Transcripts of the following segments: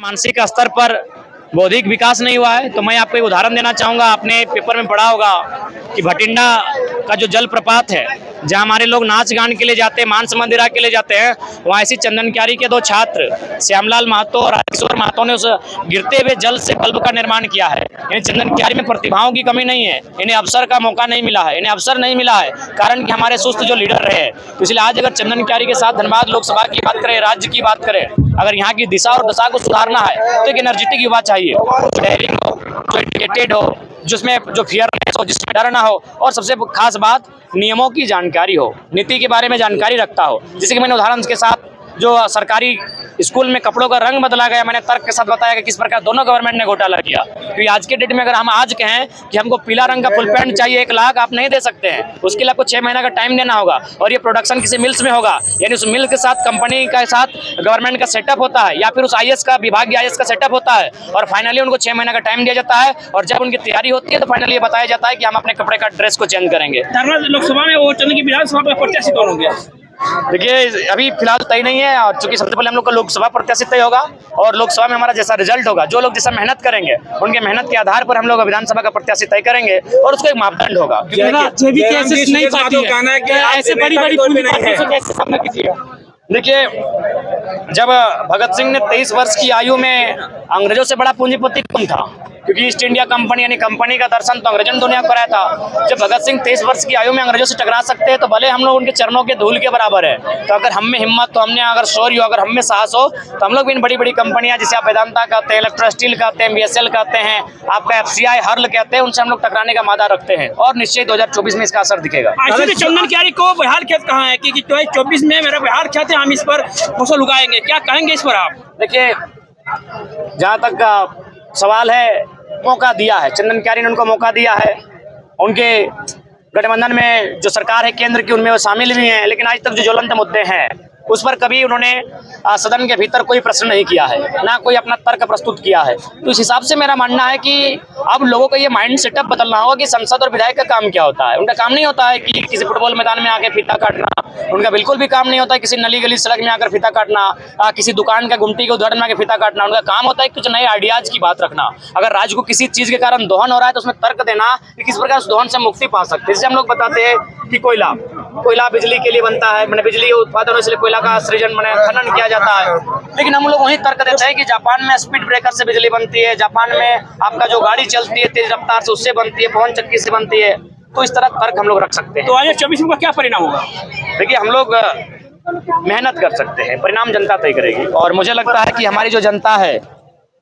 मानसिक स्तर पर बौद्धिक विकास नहीं हुआ है। तो मैं आपको एक उदाहरण देना चाहूँगा। आपने पेपर में पढ़ा होगा कि भटिंडा का जो जलप्रपात है, जहाँ हमारे लोग नाच गान के लिए जाते हैं, मांस मंदिरा के लिए जाते हैं, वहाँ ऐसी चंदन क्यारी के दो छात्र श्यामलाल महतो और राजेश्वर महतो ने उस गिरते हुए जल से बल्ब का निर्माण किया है। यानी चंदन क्यारी में प्रतिभाओं की कमी नहीं है, इन्हें अवसर का मौका नहीं मिला है, इन्हें अवसर नहीं मिला है कारण कि हमारे सुस्त जो लीडर रहे। तो इसलिए आज अगर चंदन क्यारी के साथ धनबाद लोकसभा की बात करें, राज्य की बात करें, अगर यहाँ की दिशा और दशा को सुधारना है तो एक एनर्जेटिक युवा चाहिए, जो डेयरिंग हो, जो एजुकेटेड हो, जिसमें जो फियरनेस हो, जिसमें डर ना हो, और सबसे खास बात नियमों की जानकारी हो, नीति के बारे में जानकारी रखता हो। जैसे कि मैंने उदाहरण के साथ जो सरकारी स्कूल में कपड़ों का रंग बदला गया, मैंने तर्क के साथ बताया कि किस प्रकार दोनों गवर्नमेंट ने घोटाला किया। क्योंकि आज के डेट में अगर हम आज कहें कि हमको पीला रंग का फुल पैंट चाहिए 1 लाख, आप नहीं दे सकते हैं, उसके लिए आपको 6 महीना का टाइम देना होगा और ये प्रोडक्शन किसी मिल्स में होगा। यानी उस मिल के साथ कंपनी के साथ गवर्नमेंट का सेटअप होता है या फिर उस IAS का विभागीय IAS का सेटअप होता है और फाइनली उनको 6 महीना का टाइम दिया जाता है और जब उनकी तैयारी होती है तो फाइनली ये बताया जाता है कि हम अपने कपड़े का ड्रेस को चेंज करेंगे। धनबाद लोकसभा में और चंद की विधानसभा में प्रत्याशी कौन होंगे? देखिए अभी फिलहाल तय नहीं है और चूंकि सबसे पहले हम लोग का लोकसभा प्रत्याशी तय होगा और लोकसभा में हमारा जैसा रिजल्ट होगा, जो लोग जैसा मेहनत करेंगे उनके मेहनत के आधार पर हम लोग विधानसभा का प्रत्याशी तय करेंगे और उसका एक मापदंड होगा। देखिए जब भगत सिंह ने 23 वर्ष की आयु में अंग्रेजों से बड़ा पूंजीपति कौन था, क्योंकि ईस्ट इंडिया कंपनी यानी कंपनी का दर्शन तो अंग्रेजों ने दुनिया को कराया था। जब भगत सिंह 23 वर्ष की आयु में अंग्रेजों से टकरा सकते हैं तो भले हम लोग उनके चरणों के धूल के बराबर है। तो अगर हम में हिम्मत, तो हमने अगर शौर्य, अगर हम में साहस हो तो हम लोग भी इन बड़ी बड़ी कंपनियां जिसे आप वेदांता कहते हैं, इलेक्ट्रो स्टील कहते हैं, BSL कहते हैं, आपका FCI हर्ल कहते हैं, उनसे हम लोग टकराने का मादा रखते हैं और निश्चय 2024 में इसका असर दिखेगा। चंदन क्यारी को बिहार खेत कहाँ है कि 2024 में मेरा बिहार खेत है, हम इस पर फसल उगाएंगे, क्या कहेंगे इस पर आप? देखिए जहाँ तक का सवाल है, मौका दिया है चंदन क्यारी ने, उनको मौका दिया है। उनके गठबंधन में जो सरकार है केंद्र की, उनमें वो शामिल भी हैं, लेकिन आज तक जो ज्वलंत मुद्दे हैं उस पर कभी उन्होंने सदन के भीतर कोई प्रश्न नहीं किया है, ना कोई अपना तर्क प्रस्तुत किया है। तो इस हिसाब से मेरा मानना है कि अब लोगों का ये माइंड सेटअप बदलना होगा कि संसद और विधायक का काम क्या होता है। उनका काम नहीं होता है कि किसी फुटबॉल मैदान में आकर फीता काटना, उनका बिल्कुल भी काम नहीं होता है किसी नली गली सड़क में आकर फीता काटना, किसी दुकान का गुमटी के उद्घाटन में आकर फीता काटना। उनका काम होता है कुछ नए आइडियाज की बात रखना। अगर राज्य को किसी चीज के कारण दोहन हो रहा है तो उसमें तर्क देना कि किस प्रकार उस दोहन से मुक्ति पा सकते हैं। जैसे हम लोग बताते हैं कि कोयला बिजली के लिए बनता है, मैंने बिजली उत्पादन इसलिए कोयला का सृजन मैंने खनन किया जाता है, लेकिन हम लोग वही तर्क देते हैं कि जापान में स्पीड ब्रेकर से बिजली बनती है, जापान में आपका जो गाड़ी चलती है तेज रफ्तार से उससे बनती है, पवन चक्की से बनती है। तो इस तरह तर्क हम लोग रख सकते हैं। तो 2024 में क्या परिणाम होगा? देखिए हम लोग मेहनत कर सकते हैं, परिणाम जनता तय करेगी और मुझे लगता है कि हमारी जो जनता है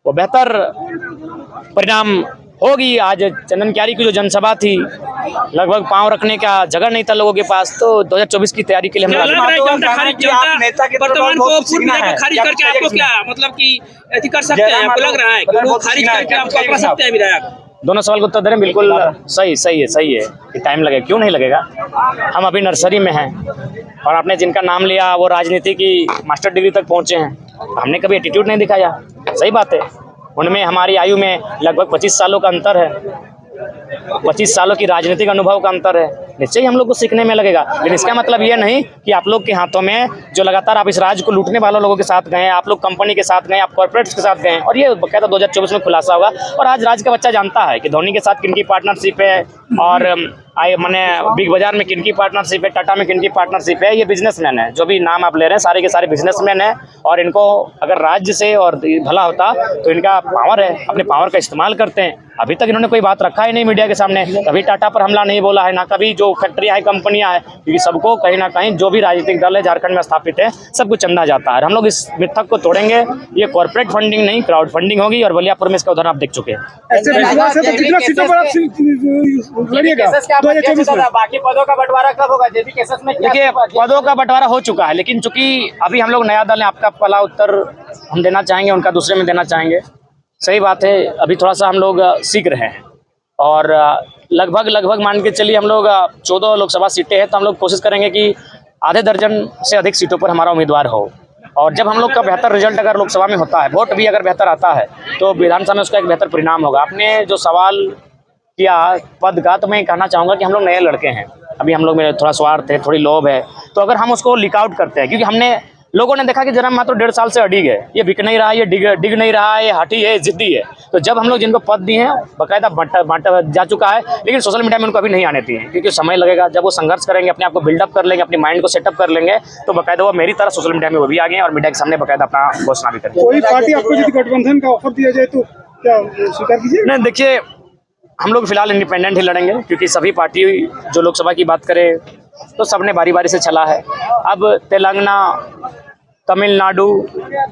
वो बेहतर परिणाम होगी। आज चंदन क्यारी की जो जनसभा थी, लगभग पांव रखने का जगह नहीं था लोगों के पास। तो 2024 की तैयारी के लिए हम खारिज करके आपको क्या मतलब कि ऐसी कर सकते हैं? आपको लग रहा है कि वो खारिज करके आपको अपना सकते हैं विधायक? दोनों सवाल को उत्तर दे रहे हैं। बिल्कुल सही है कि टाइम लगेगा, क्यों नहीं लगेगा। हम अभी नर्सरी में हैं और आपने जिनका नाम लिया वो राजनीति की मास्टर डिग्री तक पहुंचे हैं। हमने कभी एटीट्यूड नहीं दिखाया, सही बात है। उनमें हमारी आयु में लगभग 25 सालों का अंतर है, 25 सालों की राजनीतिक अनुभव का अंतर है। निश्चय ही हम लोग को सीखने में लगेगा, लेकिन इसका मतलब यह नहीं कि आप लोग के हाथों में जो लगातार आप इस राज्य को लूटने वालों लोगों के साथ गए, आप लोग कंपनी के साथ गए, आप कॉर्पोरेट्स के साथ गए और ये कहता 2024 में खुलासा होगा। और आज राज्य का बच्चा जानता है कि धोनी के साथ किनकी पार्टनरशिप है और मैंने बिग बाजार में किनकी पार्टनरशिप है, टाटा में किनकी पार्टनरशिप है। ये बिजनेसमैन है, जो भी नाम आप ले रहे हैं सारे के सारे बिजनेसमैन हैं और इनको अगर राज्य से और भला होता तो इनका पावर है, अपने पावर का इस्तेमाल करते हैं। अभी तक इन्होंने कोई बात रखा ही नहीं मीडिया के सामने, कभी टाटा पर हमला नहीं बोला है, ना कभी जो फैक्ट्रियाँ है, कंपनियां है, क्योंकि सबको कहीं ना कहीं जो भी राजनीतिक दल है झारखंड में स्थापित है सबको चंदा जाता है। हम लोग इस मिथक को तोड़ेंगे। ये कॉर्पोरेट फंडिंग नहीं, क्राउड फंडिंग होगी और बलियापुर में इसका उदाहरण आप देख चुके हैं। बाकी पदों का बंटवारा कब होगा? जेबी केसेस में देखिए पदों का बंटवारा हो चुका है, लेकिन चूंकि अभी हम लोग नया दल है, आपका पहला उत्तर हम देना चाहेंगे, उनका दूसरे में देना चाहेंगे। सही बात है, अभी थोड़ा सा हम लोग सीख रहे हैं और लगभग मान के चलिए हम लोग 14 लोकसभा सीटें हैं तो हम लोग कोशिश करेंगे कि आधे दर्जन से अधिक सीटों पर हमारा उम्मीदवार हो। और जब हम लोग का बेहतर रिजल्ट अगर लोकसभा में होता है, वोट भी अगर बेहतर आता है तो विधानसभा में उसका एक बेहतर परिणाम होगा। आपने जो सवाल किया पद का, तो मैं कहना चाहूँगा कि हम लोग नए लड़के हैं, अभी हम लोग में थोड़ा स्वार्थ है, थोड़ी लोभ है, तो अगर हम उसको लीक आउट करते हैं, क्योंकि हमने लोगों ने देखा कि जन्म मात्र 1.5 साल से अडिग है, ये बिक नहीं रहा, ये डिग नहीं रहा, ये हठी है, जिद्दी है। तो जब हम लोग जिनको पद दिए हैं बाकायदा बांटा जा चुका है, लेकिन सोशल मीडिया में उनको अभी नहीं आने दिए हैं, क्योंकि समय लगेगा। जब वो संघर्ष करेंगे, अपने आप को बिल्डअप कर लेंगे, अपनी माइंड को सेटअप कर लेंगे, तो बाकायदा वो मेरी तरह सोशल मीडिया में वो भी आ गए और मीडिया के सामने बाकायदा अपना घोषणा भी करेंगे। कोई पार्टी आपको यदि गठबंधन का ऑफर दिया जाए तो क्या स्वीकार कीजिए? नहीं, देखिए हम लोग फिलहाल इंडिपेंडेंट ही लड़ेंगे, क्योंकि सभी पार्टी जो लोकसभा की बात करें तो सबने बारी बारी से चला है। अब तेलंगाना, तमिलनाडु,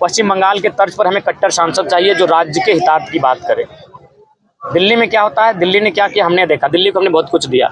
पश्चिम बंगाल के तर्ज पर हमें कट्टर सांसद चाहिए जो राज्य के हितार्थ की बात करे। दिल्ली में क्या होता है, दिल्ली ने क्या किया हमने देखा। दिल्ली को हमने बहुत कुछ दिया,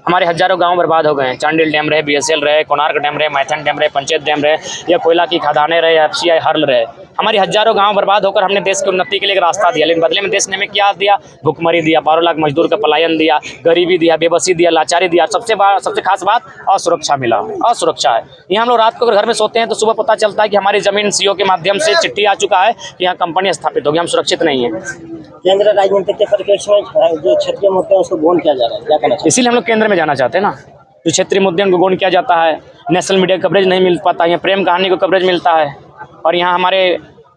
हमारे हजारों गांव बर्बाद हो गए हैं। चांडिल डैम रहे, BSL रहे, कोणार्क डैम रहे, मैथन डैम रहे, पंचायत डैम रहे, या कोयला की खदानें रहे, FCI हर्ल रहे। हमारी हजारों गांव बर्बाद होकर हमने देश की उन्नति के लिए एक रास्ता दिया, लेकिन बदले में देश ने हमें क्या दिया? भुखमरी दिया, 12 लाख मजदूर का पलायन दिया, गरीबी दिया, बेबसी दिया, लाचारी दिया। सबसे खास बात असुरक्षा मिला, असुरक्षा है। यहाँ हम लोग रात को अगर घर में सोते हैं तो सुबह पता चलता है कि हमारी जमीन CO के माध्यम से चिट्ठी आ चुका है कि यहाँ कंपनी स्थापित होगी, हम सुरक्षित नहीं है। केंद्र राजनीति के परिप्रेक्ष्य में जो क्षेत्रीय मुद्दे हैं उसको गौण किया जा रहा है, क्या कहना चाहिए? इसीलिए हम लोग केंद्र में जाना चाहते हैं ना। जो क्षेत्रीय मुद्दों को गौण किया जाता है, नेशनल मीडिया कवरेज नहीं मिल पाता, यहाँ प्रेम कहानी को कवरेज मिलता है, और यहाँ हमारे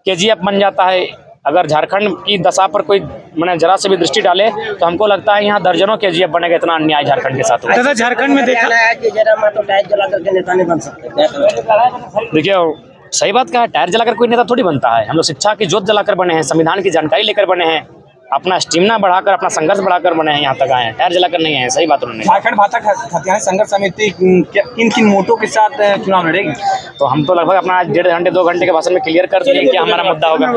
KGF बन जाता है। अगर झारखंड की दशा पर कोई मैंने जरा से भी दृष्टि डाले तो हमको लगता है यहाँ दर्जनों KGF बनेगा, इतना अन्याय झारखंड के साथ हुआ। झारखंड में देखा है कि जयराम मातो टायर जला करके नेता नहीं बन सकते, क्या कहना? देखिए सही बात कहा है, टायर जलाकर कोई नेता थोड़ी बनता है। हम लोग शिक्षा की जोत जलाकर बने हैं, संविधान की जानकारी लेकर बने हैं, अपना स्टेमिना बढ़ाकर, अपना संघर्ष बढ़ाकर बने हैं, यहाँ तक आए हैं। टायर जलाकर नहीं है, सही बात उन्होंने। झारखंड भाजपा खतियानी संघर्ष समिति किन किन मोटों के साथ चुनाव लड़ेगी? तो हम तो लगभग अपना 1.5 घंटे 2 घंटे के भाषण में क्लियर कर दिए कि हमारा मुद्दा होगा।